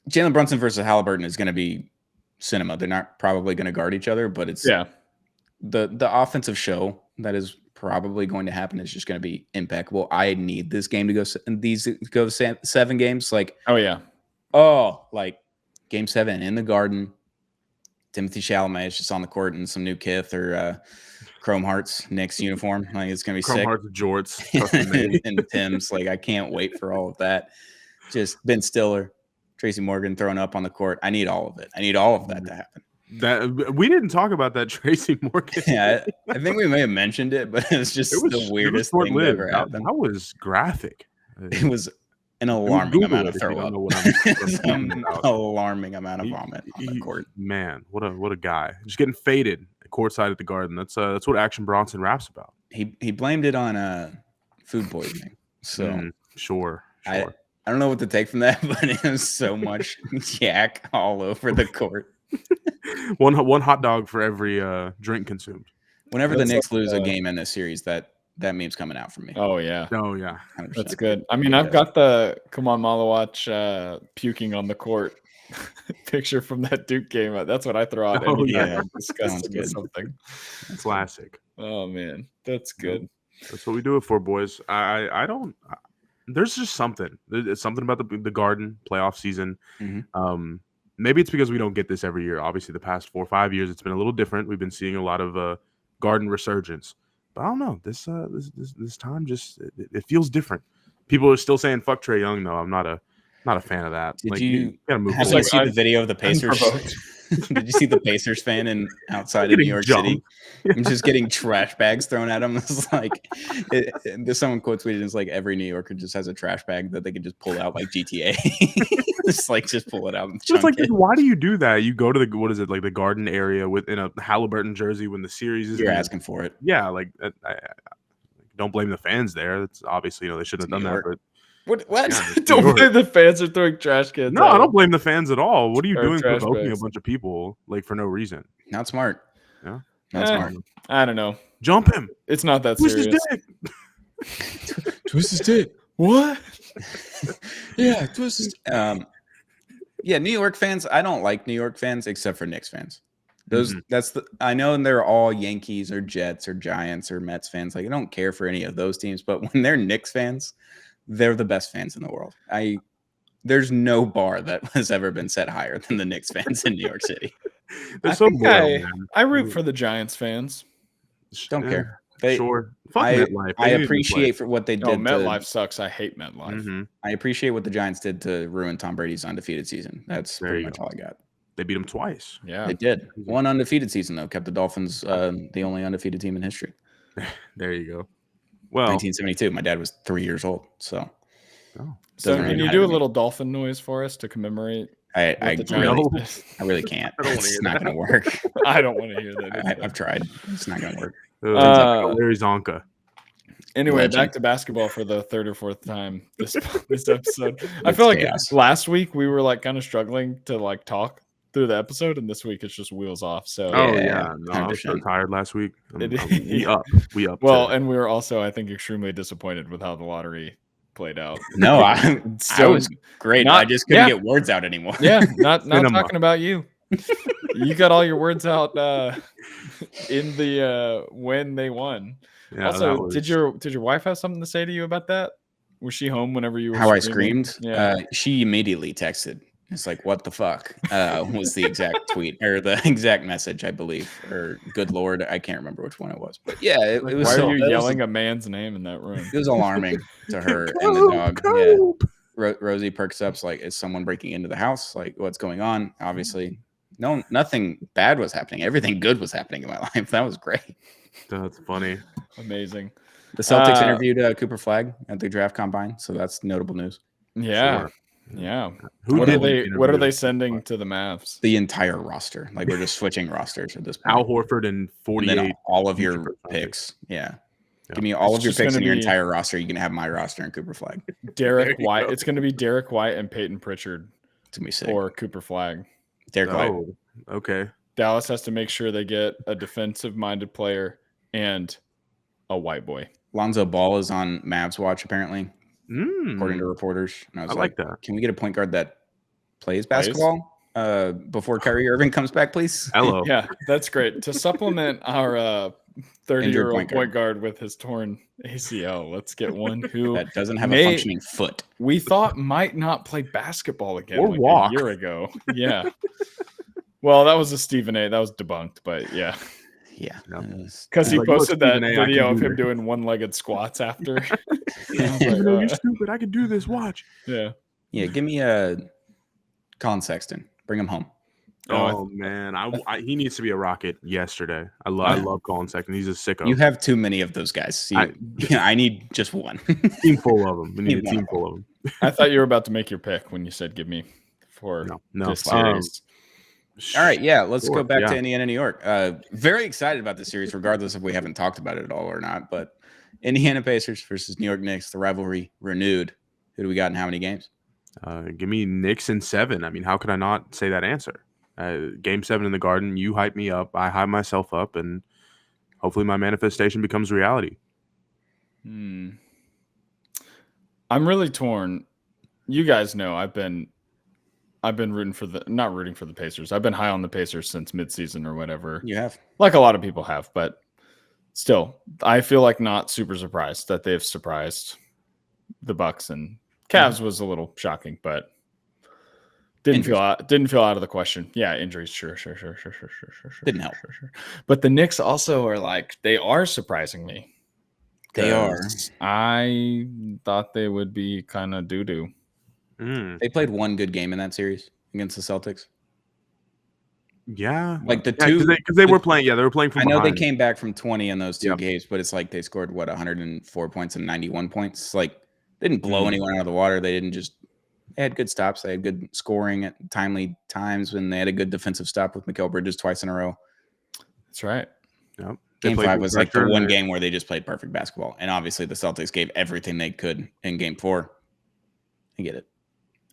Speaker 1: Jalen Brunson versus Halliburton is going to be cinema. They're not probably going to guard each other, but it's the offensive show that is probably going to happen is just going to be impeccable. I need this game to go 7 games. Like, like game 7 in the Garden. Timothy Chalamet is just on the court in some new Kith or Chrome Hearts Knicks uniform. Like, it's gonna be
Speaker 2: Chrome
Speaker 1: sick.
Speaker 2: Hearts jorts
Speaker 1: and Tim's. Like, I can't wait for all of that. Just Ben Stiller, Tracy Morgan thrown up on the court. I need all of it. I need all of that to happen.
Speaker 2: That we didn't talk about that Tracy Morgan.
Speaker 1: Yeah, I think we may have mentioned it, but it was just the weirdest thing that ever happened.
Speaker 2: That was graphic.
Speaker 1: It was an alarming amount of throw up. Alarming amount of vomit on the court.
Speaker 2: Man, what a guy! Just getting faded courtside at the Garden. That's what Action Bronson raps about.
Speaker 1: He blamed it on food poisoning. So
Speaker 2: sure.
Speaker 1: I don't know what to take from that, but it was so much yak all over the court.
Speaker 2: one hot dog for every drink consumed.
Speaker 1: Whenever the Knicks lose a game in this series, that meme's coming out from me.
Speaker 3: Oh yeah.
Speaker 1: 100%.
Speaker 3: That's good. I mean, I've got the Come On Malawatch puking on the court picture from that Duke game. That's what I throw out.
Speaker 1: Oh yeah,
Speaker 3: disgusting or something.
Speaker 2: Classic.
Speaker 3: Oh man, that's good.
Speaker 2: That's what we do it for, boys. I don't. There's just something. It's something about the Garden playoff season.
Speaker 1: Mm-hmm.
Speaker 2: Maybe it's because we don't get this every year. Obviously, the past 4 or 5 years, it's been a little different. We've been seeing a lot of Garden resurgence. But I don't know. This time just it feels different. People are still saying fuck Trae Young though. I'm not a fan of that.
Speaker 1: Did you
Speaker 2: gotta
Speaker 1: see the video of the Pacers? Did you see the Pacers fan outside of New York City? I'm just getting trash bags thrown at him. It's like someone quote tweeted. It's like every New Yorker just has a trash bag that they can just pull out like GTA. just pull it out. And
Speaker 2: it's like, why do you do that? You go to the Garden area in a Halliburton jersey when the series is.
Speaker 1: You're asking for it.
Speaker 2: Yeah, I don't blame the fans there. It's obviously they shouldn't have done that. But
Speaker 3: what? Yeah, don't blame the fans are throwing trash cans.
Speaker 2: No, I don't blame the fans at all. What are you doing provoking
Speaker 3: bags.
Speaker 2: A bunch of people for no reason?
Speaker 1: Not smart.
Speaker 2: Yeah,
Speaker 1: not smart.
Speaker 3: I don't know.
Speaker 2: Jump him.
Speaker 3: It's not that
Speaker 2: Twist
Speaker 3: serious.
Speaker 2: His dick.
Speaker 3: Twist his dick. What?
Speaker 1: Yeah, twist his. Yeah, New York fans. I don't like New York fans except for Knicks fans. I know they're all Yankees or Jets or Giants or Mets fans. Like, I don't care for any of those teams, but when they're Knicks fans, they're the best fans in the world. There's no bar that has ever been set higher than the Knicks fans in New York City.
Speaker 3: I root for the Giants fans.
Speaker 1: Don't care.
Speaker 2: Sure. Fuck MetLife.
Speaker 1: I appreciate for what they did.
Speaker 3: MetLife sucks. I hate MetLife.
Speaker 2: Mm-hmm.
Speaker 1: I appreciate what the Giants did to ruin Tom Brady's undefeated season. That's pretty much all I got.
Speaker 2: They beat him twice.
Speaker 3: Yeah,
Speaker 1: they did. One undefeated season though, kept the Dolphins the only undefeated team in history.
Speaker 2: There you go. Well,
Speaker 1: 1972. My dad was 3 years old. So
Speaker 3: can you do a little dolphin noise for us to commemorate?
Speaker 1: I really can't. It's not going to work.
Speaker 3: I don't want to hear that.
Speaker 1: I've tried. It's not going to work.
Speaker 2: Larry Zonka.
Speaker 3: Anyway,
Speaker 1: Legend.
Speaker 3: Back to basketball for the third or fourth time this episode. I feel like last week we were kind of struggling to talk through the episode, and this week it's just wheels off. So
Speaker 2: I was so tired last week. We up.
Speaker 3: Well, and we were also, I think, extremely disappointed with how the lottery played out.
Speaker 1: No, I was great. I just couldn't get words out anymore.
Speaker 3: Yeah, not talking about you. You got all your words out in the when they won. Yeah, also, did your wife have something to say to you about that? Was she home whenever you were
Speaker 1: How
Speaker 3: screaming?
Speaker 1: I screamed? Yeah. She immediately texted. It's like, what the fuck was the exact tweet or the exact message, I believe, or good Lord. I can't remember which one it was, but yeah, it was.
Speaker 3: Why are you yelling a man's name in that room?
Speaker 1: It was alarming to her and the dog. Yeah. Rosie perks up. Like, is someone breaking into the house? Like, what's going on? Obviously, nothing bad was happening. Everything good was happening in my life. That was great.
Speaker 2: That's funny.
Speaker 3: Amazing.
Speaker 1: The Celtics interviewed Cooper Flagg at the draft combine, so that's notable news.
Speaker 3: Yeah. Sure. Yeah. What are they sending to the Mavs?
Speaker 1: The entire roster. Like, we're just switching rosters at this point.
Speaker 2: Al Horford and 48.
Speaker 1: And all of your picks. Yeah. Give me all of your picks in your entire roster. You can have my roster and Cooper Flag.
Speaker 3: Derek White. It's going to be Derek White and Peyton Pritchard.
Speaker 1: It's going to be sick.
Speaker 3: Or Cooper Flag.
Speaker 1: Derek White.
Speaker 2: Okay.
Speaker 3: Dallas has to make sure they get a defensive-minded player and a white boy.
Speaker 1: Lonzo Ball is on Mavs watch, apparently, according to reporters. And I like that. Can we get a point guard that plays basketball before Kyrie Irving comes back, please?
Speaker 2: Hello.
Speaker 3: Yeah, that's great. To supplement our 30-year-old point guard with his torn ACL, let's get one who
Speaker 1: that doesn't have a functioning foot.
Speaker 3: We thought might not play basketball again
Speaker 2: or walk
Speaker 3: a year ago. Yeah. Well, that was a Stephen A. That was debunked, but yeah.
Speaker 1: Yeah.
Speaker 3: Because he posted that video of him doing one-legged squats after.
Speaker 2: You're stupid. I can do this. Watch.
Speaker 3: Yeah.
Speaker 1: Yeah. Give me Colin Sexton. Bring him home.
Speaker 2: Oh man, he needs to be a Rocket yesterday. I love Colin Sexton. He's a sicko.
Speaker 1: You have too many of those guys. I need just one.
Speaker 2: Team full of them. We need a team full of them.
Speaker 3: I thought you were about to make your pick when you said give me for this series.
Speaker 1: All right, yeah, let's go back to Indiana, New York. Very excited about the series, regardless if we haven't talked about it at all or not. But Indiana Pacers versus New York Knicks, the rivalry renewed. Who do we got in how many games?
Speaker 2: Give me Knicks in 7. I mean, how could I not say that answer? Game 7 in the Garden, you hype me up, I hype myself up, and hopefully my manifestation becomes reality.
Speaker 3: I'm really torn. You guys know I've been not rooting for the Pacers. I've been high on the Pacers since midseason or whatever.
Speaker 1: You have,
Speaker 3: like a lot of people have, but still, I feel like not super surprised that they've surprised the Bucks, and Cavs was a little shocking, but didn't feel out of the question. Yeah, injuries, sure.
Speaker 1: Didn't help.
Speaker 3: Sure. But the Knicks also are surprising me.
Speaker 1: They are.
Speaker 3: I thought they would be kind of doo-doo.
Speaker 1: They played one good game in that series against the Celtics.
Speaker 2: Yeah,
Speaker 1: like because
Speaker 2: they were playing. Yeah, they were playing from behind.
Speaker 1: They came back from 20 in those two games, but it's like they scored 104 points and 91 points. Like they didn't blow anyone out of the water. They had good stops. They had good scoring at timely times, when they had a good defensive stop with Mikal Bridges twice in a row.
Speaker 3: That's right.
Speaker 2: Yep.
Speaker 1: Game 5 was like the one game where they just played perfect basketball, and obviously the Celtics gave everything they could in Game 4. I get it.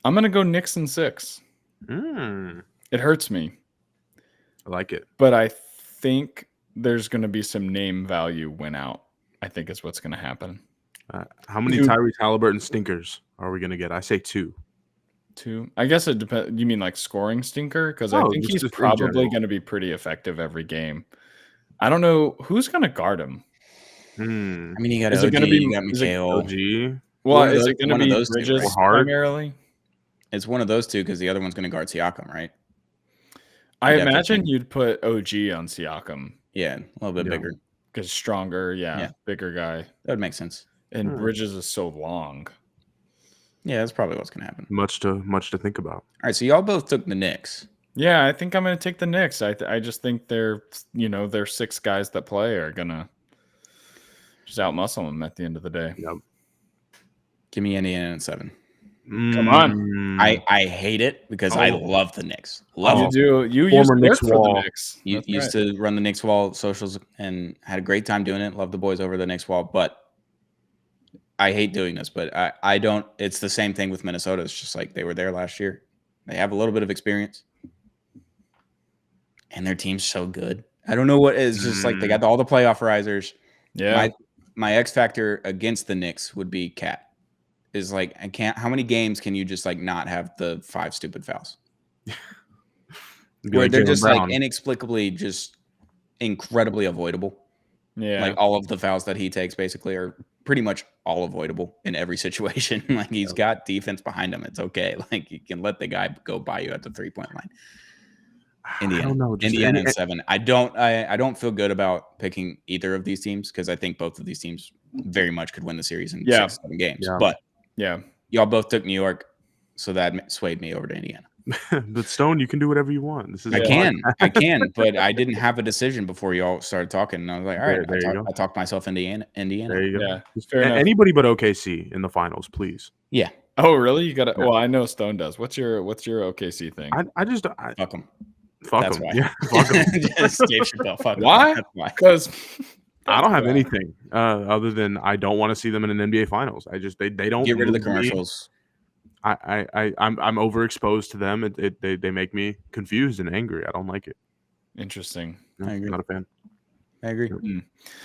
Speaker 3: I'm gonna go Knicks in 6. It hurts me.
Speaker 2: I like it,
Speaker 3: but I think there's going to be some name value win out. I think is what's going to happen.
Speaker 2: How many Tyrese Halliburton stinkers are we going to get? I say 2.
Speaker 3: 2. I guess it depends. You mean like scoring stinker? Because I think he's probably going to be pretty effective every game. I don't know who's going to guard him.
Speaker 1: I mean, you got OG, you got Mikal.
Speaker 2: OG.
Speaker 3: Well, is it going to be Bridges primarily?
Speaker 1: It's one of those two because the other one's going to guard Siakam, right?
Speaker 3: I imagine you'd put OG on Siakam.
Speaker 1: Yeah, a little bit bigger.
Speaker 3: Because stronger, bigger guy.
Speaker 1: That would make sense.
Speaker 3: And Bridges is so long.
Speaker 1: Yeah, that's probably what's going to happen.
Speaker 2: Much to think about.
Speaker 1: All right, so y'all both took the Knicks.
Speaker 3: Yeah, I think I'm going to take the Knicks. I just think they're 6 guys that play are going to just outmuscle them at the end of the day.
Speaker 2: Yep.
Speaker 1: Give me Indiana in 7.
Speaker 3: Come on.
Speaker 1: I hate it because I love the Knicks.
Speaker 3: You used to work for the Knicks.
Speaker 1: You used to run the Knicks Wall socials and had a great time doing it. Love the boys over the Knicks Wall, but I hate doing this. But I don't. It's the same thing with Minnesota. It's just like they were there last year. They have a little bit of experience, and their team's so good. I don't know what is just like they got all the playoff risers.
Speaker 3: Yeah.
Speaker 1: My X factor against the Knicks would be Cat. Is like how many games can you just like not have the 5 stupid fouls? Where they're just like inexplicably just incredibly avoidable.
Speaker 3: Yeah.
Speaker 1: Like all of the fouls that he takes basically are pretty much all avoidable in every situation. Like he's got defense behind him. It's okay. Like you can let the guy go by you at the 3-point line. Indiana. I don't know. Indiana in 7. I don't feel good about picking either of these teams because I think both of these teams very much could win the series in 6-7 games.
Speaker 2: Yeah.
Speaker 1: But
Speaker 3: yeah,
Speaker 1: y'all both took New York, so that swayed me over to Indiana.
Speaker 2: But Stone, you can do whatever you want.
Speaker 1: I can, but I didn't have a decision before y'all started talking, and I was like, all right, I talked myself into Indiana.
Speaker 2: There you go.
Speaker 3: Yeah,
Speaker 2: anybody but OKC in the finals, please.
Speaker 1: Yeah.
Speaker 3: Oh, really? You got to. Well, I know Stone does. What's your OKC thing?
Speaker 2: I just
Speaker 1: fuck them.
Speaker 2: Fuck
Speaker 1: That's
Speaker 2: them.
Speaker 1: why.
Speaker 2: Yeah, fuck them.
Speaker 1: Just Dave Chappelle. Fuck
Speaker 3: why?
Speaker 1: That's why.
Speaker 3: Because
Speaker 2: I don't have anything other than I don't want to see them in an NBA Finals. I just they don't
Speaker 1: get rid of the
Speaker 2: move me.
Speaker 1: commercials.
Speaker 2: I'm overexposed to them. They make me confused and angry. I don't like it.
Speaker 3: Interesting.
Speaker 2: No,
Speaker 1: I agree.
Speaker 2: Not a fan.
Speaker 1: I agree.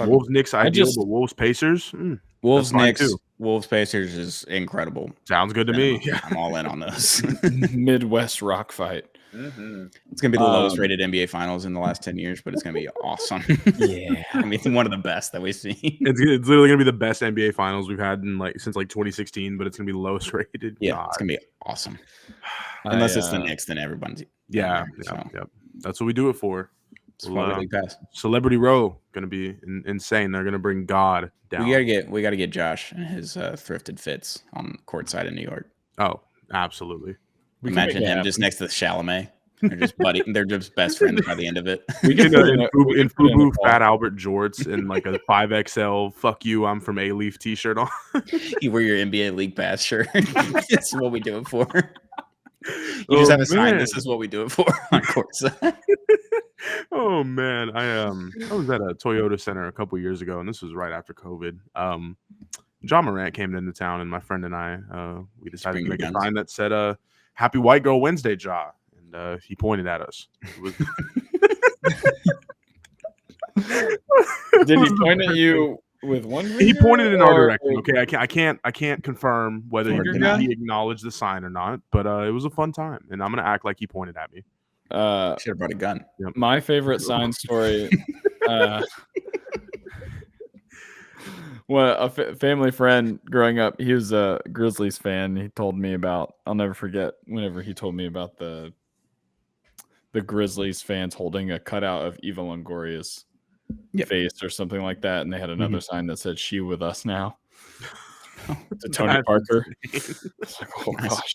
Speaker 2: Wolves Knicks ideal, but Wolves Pacers.
Speaker 1: Wolves Knicks. Wolves Pacers is incredible.
Speaker 2: Sounds good to me.
Speaker 1: I'm all in on those.
Speaker 3: Midwest rock fight.
Speaker 1: It's gonna be the lowest rated NBA Finals in the last 10 years, but it's gonna be awesome.
Speaker 3: Yeah,
Speaker 1: I mean, it's one of the best that we've seen.
Speaker 2: It's literally gonna be the best NBA Finals we've had in since 2016, but it's gonna be the lowest rated.
Speaker 1: Yeah,
Speaker 2: God.
Speaker 1: It's gonna be awesome. Unless it's the Knicks, then everyone's
Speaker 2: That's what we do it for.
Speaker 1: Celebrity Pass.
Speaker 2: Celebrity Row gonna be insane. They're gonna bring God down.
Speaker 1: We gotta get Josh and his thrifted fits on courtside in New York.
Speaker 2: Oh, absolutely.
Speaker 1: Imagine him just next to the Chalamet. They're just they're just best friends by the end of it.
Speaker 2: We can in FUBU Fat Albert jorts and like a 5XL "fuck you, I'm from A-Leaf" t-shirt on.
Speaker 1: You wear your NBA League Pass shirt. This is what we do it for. You just have a sign. This is what we do it for on courtside.
Speaker 2: Oh man, I was at a Toyota Center a couple years ago, and this was right after COVID. John Morant came into town, and my friend and I we decided to make a sign that said "Happy White Girl Wednesday, Ja," and he pointed at us.
Speaker 3: Did he point at you with one finger?
Speaker 2: He pointed in our direction. Okay, I can't confirm whether he acknowledged the sign or not, but it was a fun time, and I'm gonna act like he pointed at me.
Speaker 1: Should have brought a gun.
Speaker 3: Yep. My favorite sign story. Well, a family friend growing up, he was a Grizzlies fan. He told me about. I'll never forget whenever he told me about the Grizzlies fans holding a cutout of Eva Longoria's face or something like that, and they had another sign that said "She with us now." To Tony Parker. It's like, oh gosh.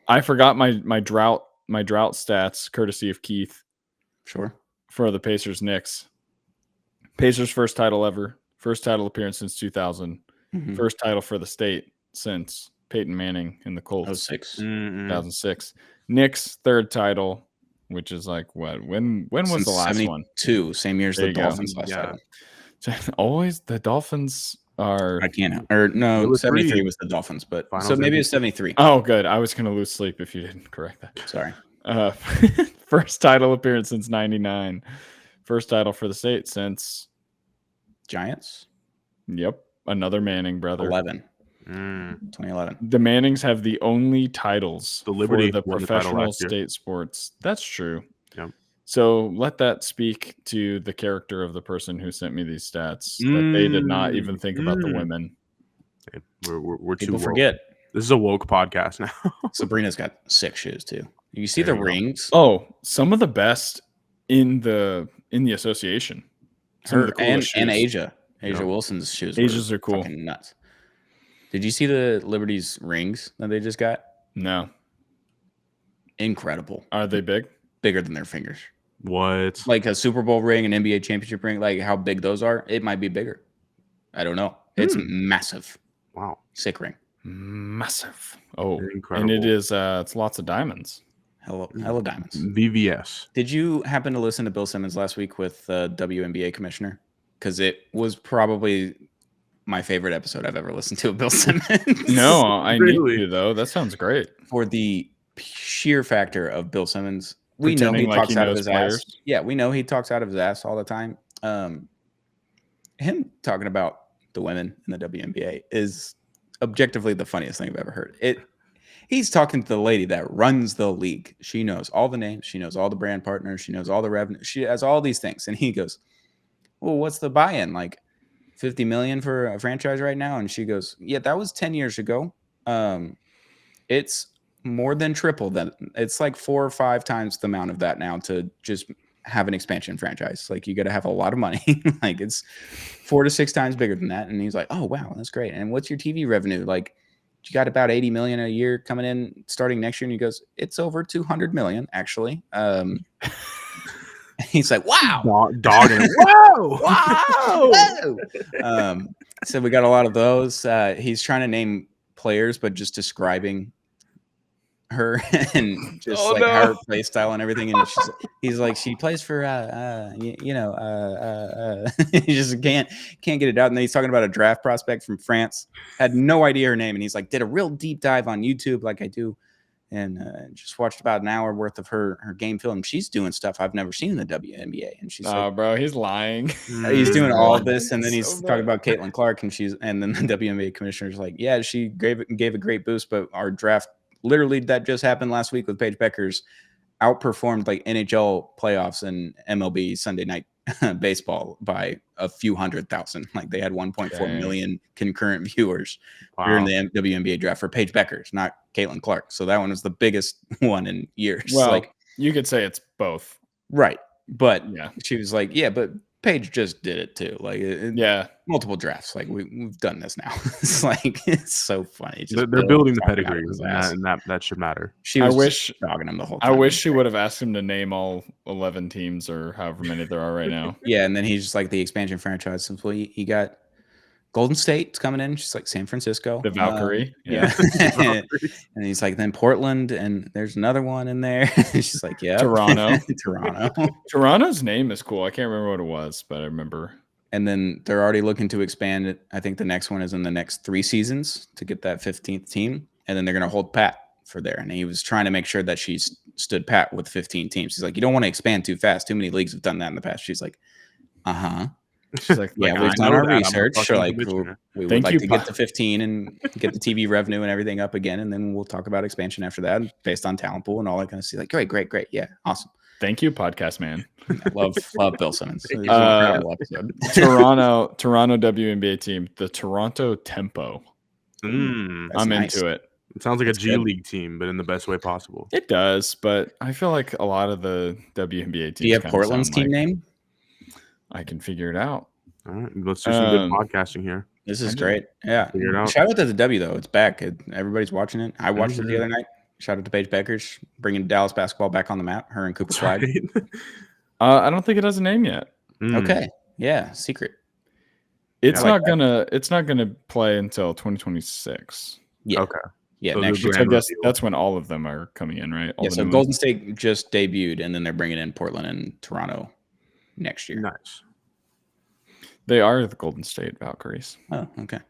Speaker 3: I forgot my drought stats, courtesy of Keith.
Speaker 1: Sure.
Speaker 3: For the Pacers Knicks. Pacers' first title ever. First title appearance since 2000. First title for the state since Peyton Manning in the Colts. 2006. Knicks third title, which is like what? When was
Speaker 1: since
Speaker 3: the last
Speaker 1: 72,
Speaker 3: one?
Speaker 1: Same year as the Dolphins last title.
Speaker 3: Always the Dolphins are.
Speaker 1: I can't. Or no, 73 was the Dolphins, but so maybe it's 73.
Speaker 3: Oh, good. I was gonna lose sleep if you didn't correct that.
Speaker 1: Sorry.
Speaker 3: First title appearance since 99. First title for the state since
Speaker 1: Giants.
Speaker 3: Yep, another Manning brother.
Speaker 1: 2011.
Speaker 3: The Mannings have the only titles
Speaker 2: the Liberty
Speaker 3: for the professional state sports. That's true.
Speaker 2: Yep.
Speaker 3: So let that speak to the character of the person who sent me these stats. That they did not even think about the women.
Speaker 2: Okay. We're
Speaker 1: People
Speaker 2: too
Speaker 1: forget.
Speaker 2: This is a woke podcast now.
Speaker 1: Sabrina's got sick shoes too. You see the rings?
Speaker 3: Oh, some of the best in the association.
Speaker 1: Her and Asia. Asia Wilson's shoes.
Speaker 3: Asia's are cool.
Speaker 1: Fucking nuts. Did you see the Liberty's rings that they just got?
Speaker 3: No.
Speaker 1: Incredible.
Speaker 3: Are they big?
Speaker 1: Bigger than their fingers.
Speaker 2: What?
Speaker 1: Like a Super Bowl ring, an NBA championship ring, like how big those are? It might be bigger. I don't know. It's massive.
Speaker 2: Wow.
Speaker 1: Sick ring.
Speaker 3: Massive. Oh,
Speaker 2: incredible.
Speaker 3: And it is it's lots of diamonds.
Speaker 1: Hella diamonds.
Speaker 2: VVS.
Speaker 1: Did you happen to listen to Bill Simmons last week with the WNBA commissioner? Because it was probably my favorite episode I've ever listened to of Bill Simmons.
Speaker 3: No, I need to, though. That sounds great.
Speaker 1: For the sheer factor of Bill Simmons, we know he talks out of his ass. Yeah, we know he talks out of his ass all the time. Him talking about the women in the WNBA is objectively the funniest thing I've ever heard. He's talking to the lady that runs the league. She knows all the names. She knows all the brand partners. She knows all the revenue. She has all these things. And he goes, well, what's the buy-in? Like $50 million for a franchise right now? And she goes, yeah, that was 10 years ago. It's more than triple that. It's like 4 or 5 times the amount of that now to just have an expansion franchise. Like you got to have a lot of money. Like it's 4 to 6 times bigger than that. And he's like, oh, wow, that's great. And what's your TV revenue? Like, you got about 80 million a year coming in starting next year. And he goes, it's over 200 million, actually. He's like, wow.
Speaker 2: Dogging. Whoa.
Speaker 1: Whoa. So we got a lot of those. He's trying to name players, but just describing her and just her play style and everything. And he's like, she plays for he just can't get it out. And then he's talking about a draft prospect from France. Had no idea her name, and he's like, did a real deep dive on YouTube like I do, and just watched about an hour worth of her game film. She's doing stuff I've never seen in the WNBA, and she's like,
Speaker 3: bro, he's lying.
Speaker 1: He's doing all of this, and then he's talking about Caitlin Clark, and then the WNBA commissioner's like, yeah, she gave a great boost, but our draft literally that just happened last week with Paige Beckers outperformed like NHL playoffs and MLB Sunday night baseball by a few 100,000. Like they had 1.4 million concurrent viewers during the WNBA draft for Paige Beckers, not Caitlin Clark. So that one was the biggest one in years.
Speaker 3: Well,
Speaker 1: like
Speaker 3: you could say it's both,
Speaker 1: right? But
Speaker 3: yeah,
Speaker 1: she was like, yeah, but Paige just did it too. Like, multiple drafts. Like we've done this now. It's like it's so funny.
Speaker 2: They're building the pedigree, and that should matter.
Speaker 1: I wish dogging him the whole time.
Speaker 3: I wish she would have asked him to name all 11 teams or however many there are right now.
Speaker 1: Yeah, and then he's just like the expansion franchise. So he got Golden State's coming in. She's like San Francisco,
Speaker 3: the Valkyrie.
Speaker 1: And he's like then Portland, and there's another one in there. She's like, yeah,
Speaker 3: Toronto.
Speaker 1: Toronto's
Speaker 3: name is cool. I can't remember what it was, but I remember.
Speaker 1: And then they're already looking to expand it. I think the next one is in the next 3 seasons to get that 15th team, and then they're going to hold pat for there. And he was trying to make sure that she stood pat with 15 teams. He's like, you don't want to expand too fast. Too many leagues have done that in the past. She's like, She's like, yeah, we've done our research. So like, we would like to get to 15 and get the TV revenue and everything up again, and then we'll talk about expansion after that, based on talent pool and all that kind of stuff. Like, great, yeah, awesome.
Speaker 3: Thank you, podcast man.
Speaker 1: I love Bill Simmons.
Speaker 3: Toronto WNBA team, the Toronto Tempo.
Speaker 2: I'm
Speaker 3: into it.
Speaker 2: It sounds like a G League team, but in the best way possible.
Speaker 3: It does, but I feel like a lot of the WNBA teams.
Speaker 1: Do you have Portland's team name?
Speaker 3: I can figure it out.
Speaker 2: All right, let's do some good podcasting here.
Speaker 1: This is great. Yeah.
Speaker 2: Figure it out.
Speaker 1: Shout out to the W, though. It's back. Everybody's watching it. I watched it the other night. Shout out to Paige Beckers, bringing Dallas basketball back on the map. Her and Cooper Flag.
Speaker 3: I don't think it has a name yet.
Speaker 1: Okay. Yeah. Secret.
Speaker 3: It's not gonna play until 2026.
Speaker 1: Yeah.
Speaker 2: Okay.
Speaker 1: Yeah.
Speaker 2: So
Speaker 1: next year.
Speaker 3: I guess that's when all of them are coming in, right?
Speaker 1: Yeah. So Golden State just debuted, and then they're bringing in Portland and Toronto next year.
Speaker 2: Nice.
Speaker 3: They are the Golden State Valkyries.
Speaker 1: Oh, okay.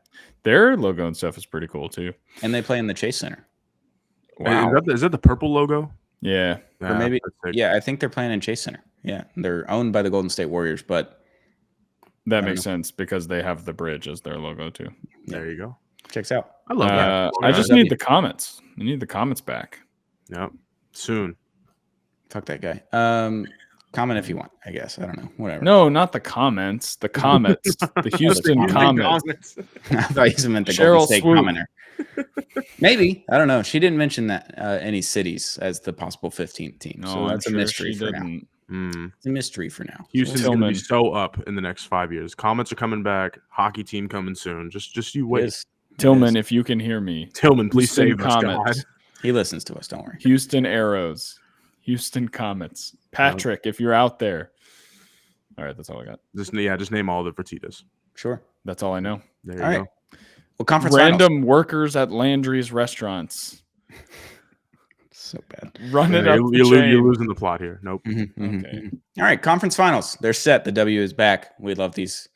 Speaker 3: Their logo and stuff is pretty cool too.
Speaker 1: And they play in the Chase Center.
Speaker 2: Wow. Is that the purple logo?
Speaker 3: Yeah.
Speaker 1: Or maybe. Yeah, I think they're playing in Chase Center. Yeah, they're owned by the Golden State Warriors, but
Speaker 3: that makes sense because they have the bridge as their logo too.
Speaker 2: There you go.
Speaker 1: Checks out.
Speaker 2: I love that.
Speaker 3: I just need the comments. I need the comments back.
Speaker 2: Yep. Soon.
Speaker 1: Fuck that guy. Comment if you want, I guess. I don't know. Whatever.
Speaker 3: No, not the comments. The Comets. The Houston Comets.
Speaker 1: I thought you meant the Golden State commenter. Maybe. I don't know. She didn't mention that any cities as the possible 15th team. So that's a mystery for now. It's a mystery for now.
Speaker 2: Houston's going to be so up in the next 5 years. Comets are coming back. Hockey team coming soon. Just you wait.
Speaker 3: Tillman, if you can hear me.
Speaker 2: Tillman, please save us, God.
Speaker 1: He listens to us. Don't worry.
Speaker 3: Houston Arrows. Houston Comets. Patrick, if you're out there. All right, that's all I got.
Speaker 2: Just name all the Fertitas.
Speaker 1: Sure.
Speaker 3: That's all I know.
Speaker 2: There you go.
Speaker 1: Well, conference
Speaker 3: random workers at Landry's restaurants.
Speaker 1: So bad.
Speaker 3: Run it up.
Speaker 2: You're losing the plot here. Nope.
Speaker 3: Okay.
Speaker 1: All right, conference finals. They're set. The W is back. We love these.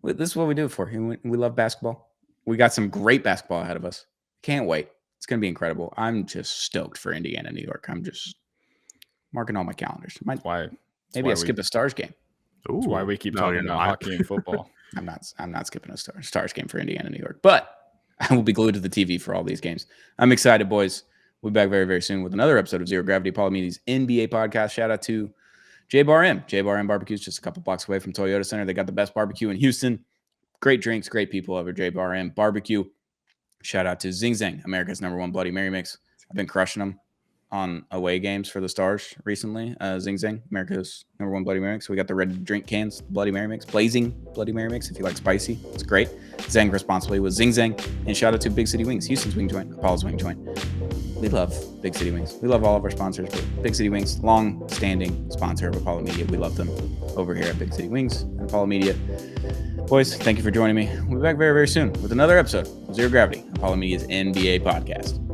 Speaker 1: This is what we do it for. We love basketball. We got some great basketball ahead of us. Can't wait. It's going to be incredible. I'm just stoked for Indiana, New York. I'm just marking all my calendars. Maybe I skip a Stars game.
Speaker 3: That's why we keep talking about hockey and football.
Speaker 1: I'm not skipping a Stars game for Indiana, New York, but I will be glued to the TV for all these games. I'm excited, boys. We'll be back very, very soon with another episode of Zero Gravity Apollo Media's NBA podcast. Shout out to J-Bar M. J-Bar M Barbecue is just a couple blocks away from Toyota Center. They got the best barbecue in Houston. Great drinks, great people over J-Bar M Barbecue. Shout out to Zing Zang, America's #1 Bloody Mary mix. I've been crushing them on away games for the Stars recently. Zing Zang, America's #1 Bloody Mary mix. So we got the red drink cans, Bloody Mary mix, blazing Bloody Mary mix. If you like spicy, it's great. Zang responsibly with Zing Zang. And shout out to Big City Wings, Houston's wing joint, Apollo's wing joint. We love Big City Wings. We love all of our sponsors, but Big City Wings, long-standing sponsor of Apollo Media. We love them over here at Big City Wings and Apollo Media. Boys, thank you for joining me. We'll be back very, very soon with another episode of Zero Gravity, Apollo Media's NBA podcast.